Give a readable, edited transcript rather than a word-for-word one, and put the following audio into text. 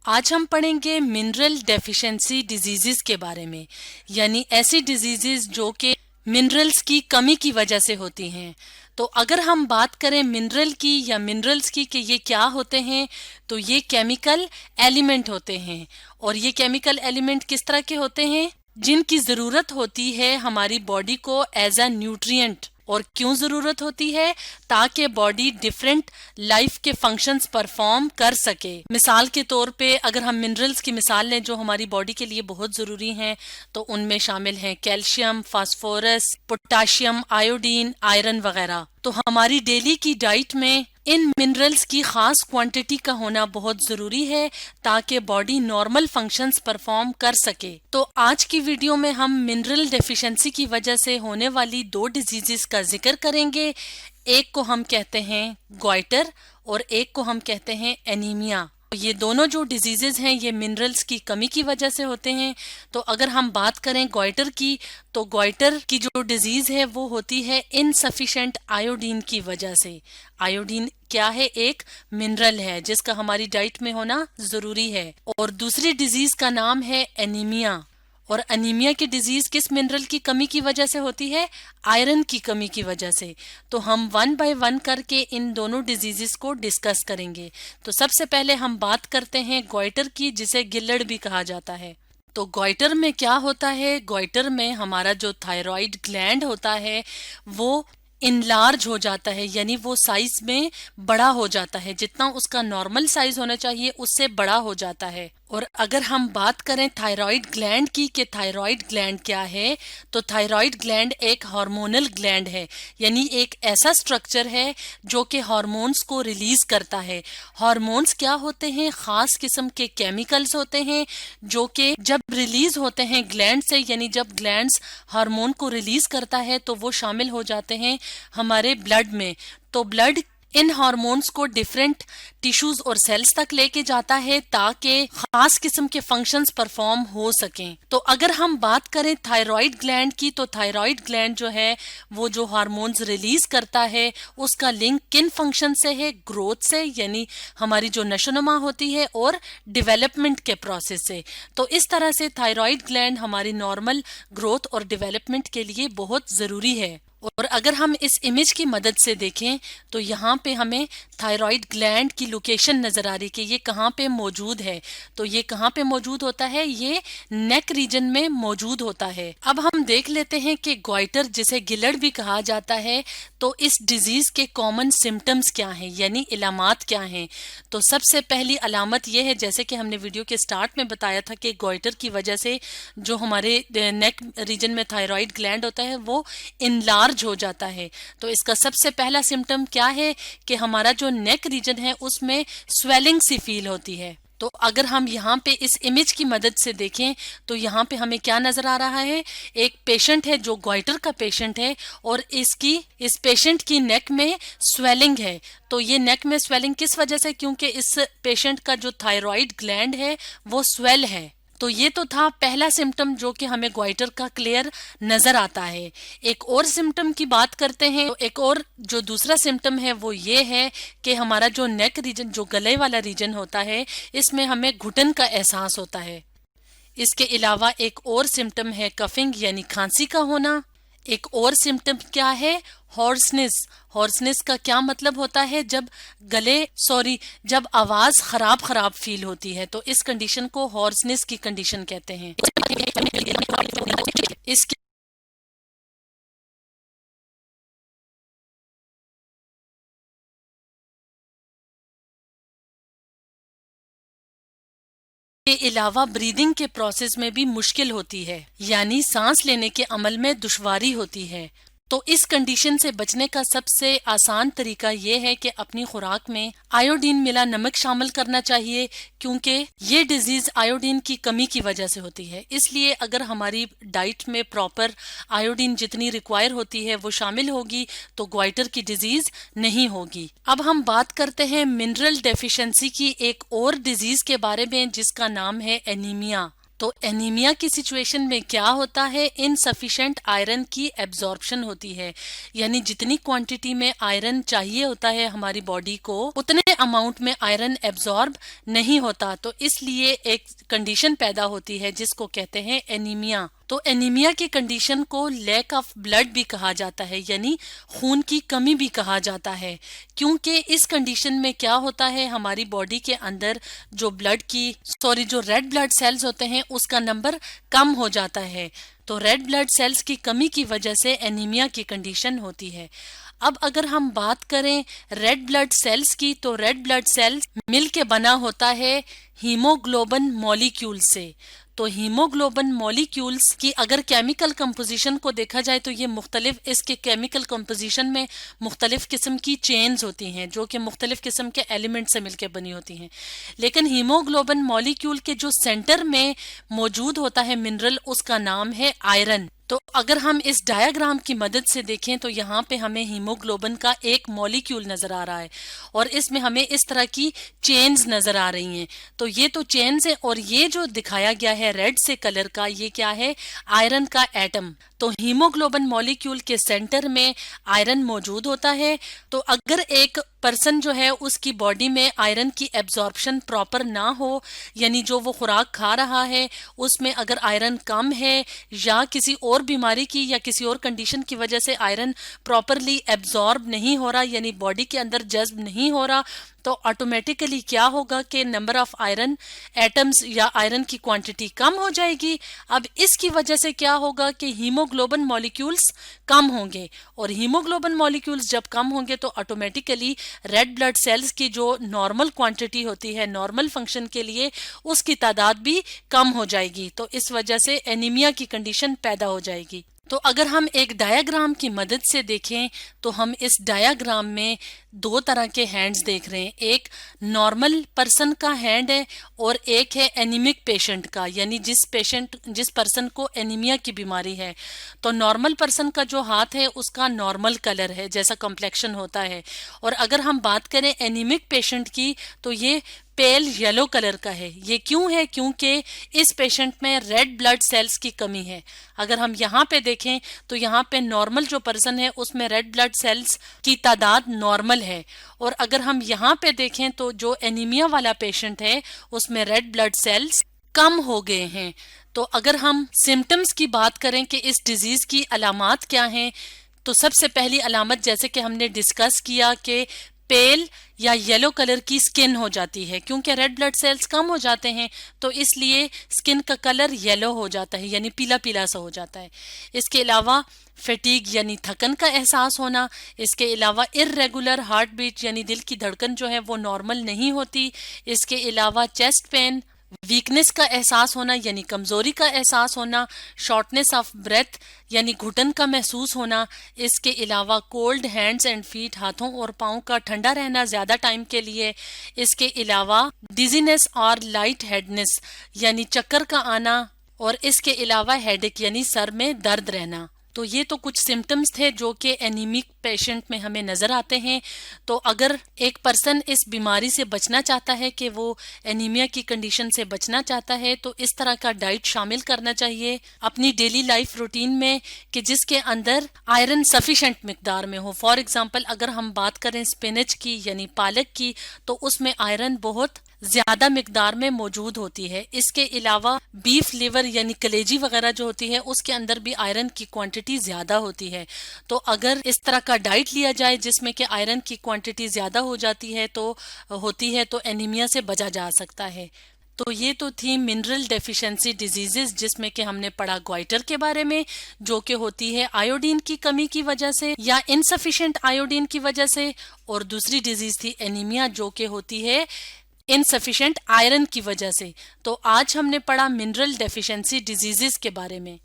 आज हम पढ़ेंगे मिनरल डेफिशिएंसी डिजीजेस के बारे में, यानी ऐसी डिजीजेस जो कि मिनरल्स की कमी की वजह से होती हैं। तो अगर हम बात करें मिनरल की या मिनरल्स की कि ये क्या होते हैं, तो ये केमिकल एलिमेंट होते हैं। और ये केमिकल एलिमेंट किस तरह के होते हैं? जिनकी ज़रूरत होती है हमारी बॉडी को एज अ न्यूट्रिएंट। और क्यों ज़रूरत होती है? ताकि बॉडी डिफरेंट लाइफ के फंक्शंस परफॉर्म कर सके। मिसाल के तौर पे अगर हम मिनरल्स की मिसाल लें जो हमारी बॉडी के लिए बहुत ज़रूरी हैं, तो उनमें शामिल हैं calcium, phosphorus, potassium, iodine, iron वगैरह। तो हमारी डेली की डाइट में इन मिनरल्स की खास क्वांटिटी का होना बहुत जरूरी है ताकि बॉडी नॉर्मल फंक्शंस परफॉर्म कर सके। तो आज की वीडियो में हम मिनरल डेफिशिएंसी की वजह से होने वाली दो डिजीजेस का जिक्र करेंगे। एक को हम कहते हैं गॉइटर और एक को हम कहते हैं एनीमिया। ये दोनों जो डिजीजेज हैं ये मिनरल्स की कमी की वजह से होते हैं। तो अगर हम बात करें गॉइटर की, तो गॉइटर की जो डिजीज है वो होती है इनसफिशिएंट आयोडीन की वजह से। आयोडीन क्या है? एक मिनरल है जिसका हमारी डाइट में होना जरूरी है। और दूसरी डिजीज का नाम है एनीमिया। और अनीमिया की डिजीज किस मिनरल की कमी की वजह से होती है? आयरन की कमी की वजह से। तो हम वन बाय वन करके इन दोनों डिजीजेस को डिस्कस करेंगे। तो सबसे पहले हम बात करते हैं गॉइटर की, जिसे गिल्लड़ भी कहा जाता है। तो गॉइटर में क्या होता है? गॉइटर में हमारा जो थायराइड ग्लैंड होता है वो इनलार्ज हो जाता है, यानी वो साइज में बड़ा हो जाता है। जितना उसका नॉर्मल साइज होना चाहिए उससे बड़ा हो जाता है। और अगर हम बात करें थायराइड ग्लैंड की कि थायराइड ग्लैंड क्या है, तो थायराइड ग्लैंड एक हार्मोनल ग्लैंड है, यानी एक ऐसा स्ट्रक्चर है जो कि हार्मोन्स को रिलीज करता है। हार्मोन्स क्या होते हैं? खास किस्म के केमिकल्स होते हैं जो कि जब रिलीज होते हैं ग्लैंड से, यानी जब ग्लैंड्स हार्मोन को रिलीज करता है तो वो शामिल हो जाते हैं हमारे ब्लड में। तो ब्लड इन हार्मोन्स को डिफरेंट टिश्यूज और सेल्स तक लेके जाता है ताकि खास किस्म के फंक्शंस परफॉर्म हो सकें। तो अगर हम बात करें थायराइड ग्लैंड की, तो थायराइड ग्लैंड जो है वो जो हार्मोन्स रिलीज करता है उसका लिंक किन फंक्शन से है? ग्रोथ से, यानी हमारी जो नशोनुमा होती है, और डेवलपमेंट के प्रोसेस से। तो इस तरह से थायराइड ग्लैंड हमारी नॉर्मल ग्रोथ और डेवलपमेंट के लिए बहुत जरूरी है। और अगर हम इस इमेज की मदद से देखें तो यहाँ पे हमें थायराइड ग्लैंड की लोकेशन नजर आ रही कि ये कहाँ पे मौजूद है। तो ये कहाँ पे मौजूद होता है? ये नेक रीजन में मौजूद होता है। अब हम देख लेते हैं कि गॉइटर, जिसे गिलड़ भी कहा जाता है, तो इस डिजीज के कॉमन सिम्टम्स क्या हैं, यानी इलामात क्या हैं। तो सबसे पहली अलामत यह है, जैसे कि हमने वीडियो के स्टार्ट में बताया था, कि गॉइटर की वजह से जो हमारे नेक रीजन में थायराइड ग्लैंड होता है वो इनलार्ज हो जाता है। तो इसका सबसे पहला सिम्टम क्या है कि हमारा जो नेक रीजन है उसमें स्वेलिंग सी फील होती है। तो अगर हम यहाँ पे इस इमेज की मदद से देखें तो यहाँ पे हमें क्या नजर आ रहा है? एक पेशेंट है जो गॉइटर का पेशेंट है और इस पेशेंट की नेक में स्वेलिंग है। तो ये नेक में स्वेलिंग किस वजह से? क्योंकि इस पेशेंट का जो थायराइड ग्लैंड है वो स्वेल है। तो ये तो था पहला सिम्टम जो कि हमें गॉइटर का क्लियर नजर आता है। एक और सिम्टम की बात करते हैं। तो एक और जो दूसरा सिम्टम है वो ये है कि हमारा जो नेक रीजन, जो गले वाला रीजन होता है, इसमें हमें घुटन का एहसास होता है। इसके अलावा एक और सिम्टम है कफिंग, यानी खांसी का होना। एक और सिम्टम क्या है? हॉर्सनेस। हॉर्सनेस का क्या मतलब होता है? जब आवाज खराब फील होती है, तो इस कंडीशन को हॉर्सनेस की कंडीशन कहते हैं। इसके अलावा ब्रीदिंग के प्रोसेस में भी मुश्किल होती है, यानी सांस लेने के अमल में दुश्वारी होती है। तो इस कंडीशन से बचने का सबसे आसान तरीका ये है कि अपनी खुराक में आयोडीन मिला नमक शामिल करना चाहिए, क्योंकि ये डिजीज आयोडीन की कमी की वजह से होती है। इसलिए अगर हमारी डाइट में प्रॉपर आयोडीन जितनी रिक्वायर होती है वो शामिल होगी तो गॉइटर की डिजीज नहीं होगी। अब हम बात करते हैं मिनरल डेफिशिएंसी की एक और डिजीज के बारे में, जिसका नाम है एनीमिया। तो एनीमिया की सिचुएशन में क्या होता है, इनसफिशिएंट आयरन की एब्जॉर्प्शन होती है, यानी जितनी क्वांटिटी में आयरन चाहिए होता है हमारी बॉडी को उतने अमाउंट में आयरन एब्जॉर्ब नहीं होता। तो इसलिए एक कंडीशन पैदा होती है जिसको कहते हैं एनीमिया। तो एनीमिया की कंडीशन को लैक ऑफ ब्लड भी कहा जाता है, यानी खून की कमी भी कहा जाता है, क्योंकि इस कंडीशन में क्या होता है हमारी बॉडी के अंदर जो रेड ब्लड सेल्स होते हैं उसका नंबर कम हो जाता है। तो रेड ब्लड सेल्स की कमी की वजह से एनीमिया की कंडीशन होती है। अब अगर हम बात करें रेड ब्लड सेल्स की, तो रेड ब्लड सेल्स मिलके बना होता है हीमोग्लोबिन मॉलिक्यूल से। तो हीमोग्लोबिन मॉलिक्यूल्स की अगर केमिकल कंपोजिशन को देखा जाए तो ये इसके केमिकल कंपोजिशन में मुख्तलिफ किस्म की चेन्स होती हैं जो कि मुख्तलिफ किस्म के एलिमेंट से मिलकर बनी होती हैं। लेकिन हीमोग्लोबिन मॉलिक्यूल के जो सेंटर में मौजूद होता है मिनरल, उसका नाम है आयरन। तो अगर हम इस डायग्राम की मदद से देखें तो यहाँ पे हमें हीमोग्लोबिन का एक मॉलिक्यूल नजर आ रहा है और इसमें हमें इस तरह की चेन्स नजर आ रही हैं। तो ये तो चेन्स है और ये जो दिखाया गया है रेड से कलर का, ये क्या है, आयरन का एटम। तो हीमोग्लोबिन मॉलिक्यूल के सेंटर में आयरन मौजूद होता है। तो अगर एक पर्सन जो है उसकी बॉडी में आयरन की एब्जॉर्प्शन प्रॉपर ना हो, यानी जो वो खुराक खा रहा है उसमें अगर आयरन कम है या किसी और बीमारी की या किसी और कंडीशन की वजह से आयरन प्रॉपरली एब्जॉर्ब नहीं हो रहा, यानी बॉडी के अंदर जज्ब नहीं हो रहा, तो ऑटोमेटिकली क्या होगा कि नंबर ऑफ आयरन एटम्स या आयरन की क्वांटिटी कम हो जाएगी। अब इसकी वजह से क्या होगा कि हीमोग्लोबिन मॉलिक्यूल्स कम होंगे और हीमोग्लोबिन मॉलिक्यूल्स जब कम होंगे तो ऑटोमेटिकली रेड ब्लड सेल्स की जो नॉर्मल क्वांटिटी होती है नॉर्मल फंक्शन के लिए, उसकी तादाद भी कम हो जाएगी। तो इस वजह से एनीमिया की कंडीशन पैदा हो जाएगी। तो अगर हम एक डायग्राम की मदद से देखें तो हम इस डायग्राम में दो तरह के हैंड्स देख रहे हैं। एक नॉर्मल पर्सन का हैंड है और एक है एनीमिक पेशेंट का, यानी जिस पर्सन को एनीमिया की बीमारी है। तो नॉर्मल पर्सन का जो हाथ है उसका नॉर्मल कलर है, जैसा कॉम्प्लेक्शन होता है। और अगर हम बात करें एनीमिक पेशेंट की तो ये पेल येलो कलर का है। ये क्यों है? क्योंकि इस पेशेंट में रेड ब्लड सेल्स की कमी है। अगर हम यहाँ पे देखें तो यहाँ पे नॉर्मल जो पर्सन है उसमें रेड ब्लड सेल्स की तादाद नॉर्मल है, और अगर हम यहाँ पे देखें तो जो एनीमिया वाला पेशेंट है उसमें रेड ब्लड सेल्स कम हो गए हैं। तो अगर हम सिम्टम्स की बात करें कि इस डिजीज की अलामात क्या हैं, तो सबसे पहली अलामत जैसे कि हमने डिस्कस किया कि पेल या येलो कलर की स्किन हो जाती है, क्योंकि रेड ब्लड सेल्स कम हो जाते हैं तो इसलिए स्किन का कलर येलो हो जाता है, यानी पीला पीला सा हो जाता है। इसके अलावा फैटीग यानी थकन का एहसास होना, इसके अलावा इर्रेगुलर हार्ट बीट यानी दिल की धड़कन जो है वो नॉर्मल नहीं होती, इसके अलावा चेस्ट पेन, वीकनेस का एहसास होना यानी कमजोरी का एहसास होना, शॉर्टनेस ऑफ ब्रेथ यानी घुटन का महसूस होना, इसके अलावा कोल्ड हैंड्स एंड फीट, हाथों और पाँव का ठंडा रहना ज्यादा टाइम के लिए, इसके अलावा डिजीनेस और लाइट हेडनेस यानी चक्कर का आना, और इसके अलावा हेडेक यानी सर में दर्द रहना। तो ये तो कुछ सिम्टम्स थे जो कि एनीमिक पेशेंट में हमें नजर आते हैं। तो अगर एक पर्सन इस बीमारी से बचना चाहता है कि वो एनीमिया की कंडीशन से बचना चाहता है तो इस तरह का डाइट शामिल करना चाहिए अपनी डेली लाइफ रूटीन में कि जिसके अंदर आयरन सफिशिएंट मिकदार में हो। फॉर एग्जांपल अगर हम बात करें स्पिनच की यानी पालक की, तो उसमें आयरन बहुत ज्यादा मिकदार में मौजूद होती है। इसके अलावा बीफ लिवर यानी कलेजी वगैरह जो होती है उसके अंदर भी आयरन की क्वांटिटी ज्यादा होती है। तो अगर इस तरह का डाइट लिया जाए जिसमें कि आयरन की क्वांटिटी ज्यादा हो जाती है तो एनीमिया से बचा जा सकता है। तो ये तो थी मिनरल डेफिशिएंसी डिजीजेस, जिसमें कि हमने पढ़ा ग्वाइटर के बारे में जो कि होती है आयोडीन की कमी की वजह से या इनसफिशिएंट आयोडीन की वजह से, और दूसरी डिजीज थी एनीमिया जो कि होती है इनसफिशिएंट आयरन की वजह से। तो आज हमने पढ़ा मिनरल डेफिशिएंसी डिजीजेस के बारे में।